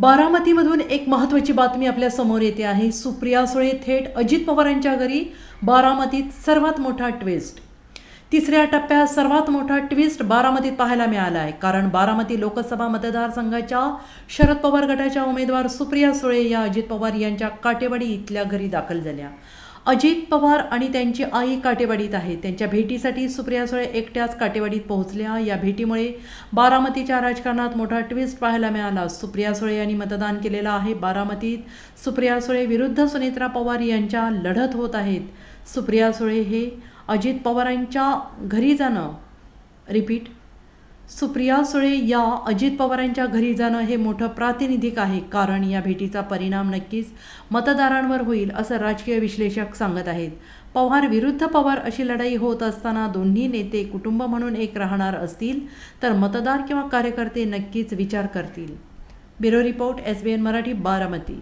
बारामतीमधून एक महत्त्वाची बातमी आपल्या समोर येते आहे। सुप्रिया सुळे थेट अजित पवारांच्या घरी। बारामतीत सर्वात मोठा ट्विस्ट। तिसऱ्या टप्प्यात सर्वात मोठा ट्विस्ट बारामतीत पाहायला मिळाला आहे। कारण बारामती लोकसभा मतदारसंघाच्या शरद पवार गटाच्या उमेदवार सुप्रिया सुळे या अजित पवार यांच्या काटेवाडी इथल्या घरी दाखल झाल्या। अजित पवार आणि त्यांची आई काटेवाडीत आहेत। त्यांच्या भेटीसाठी सुप्रिया सुळे एकट्याच काटेवाडीत पोहोचल्या। या भेटीमुळे बारामतीच्या राजकारणात मोठा ट्विस्ट पाहायला मिळाला। सुप्रिया सुळे यांनी मतदान केलेलं आहे। बारामतीत सुप्रिया सुळे विरुद्ध सुनेत्रा पवार यांच्या लढत होत आहेत। सुप्रिया सुळे हे अजित पवारांच्या घरी जाणं रिपीट सुप्रिया सुळे या अजित पवारांच्या घरी जाणं हे मोठं प्रातिनिधिक आहे। कारण या भेटीचा परिणाम नक्कीच मतदारांवर होईल असं राजकीय विश्लेषक सांगत आहेत। पवार विरुद्ध पवार अशी लढाई होत असताना दोन्ही नेते कुटुंब म्हणून एक राहणार असतील तर मतदार किंवा कार्यकर्ते नक्कीच विचार करतील। Bureau report SBN Marathi, Baramati.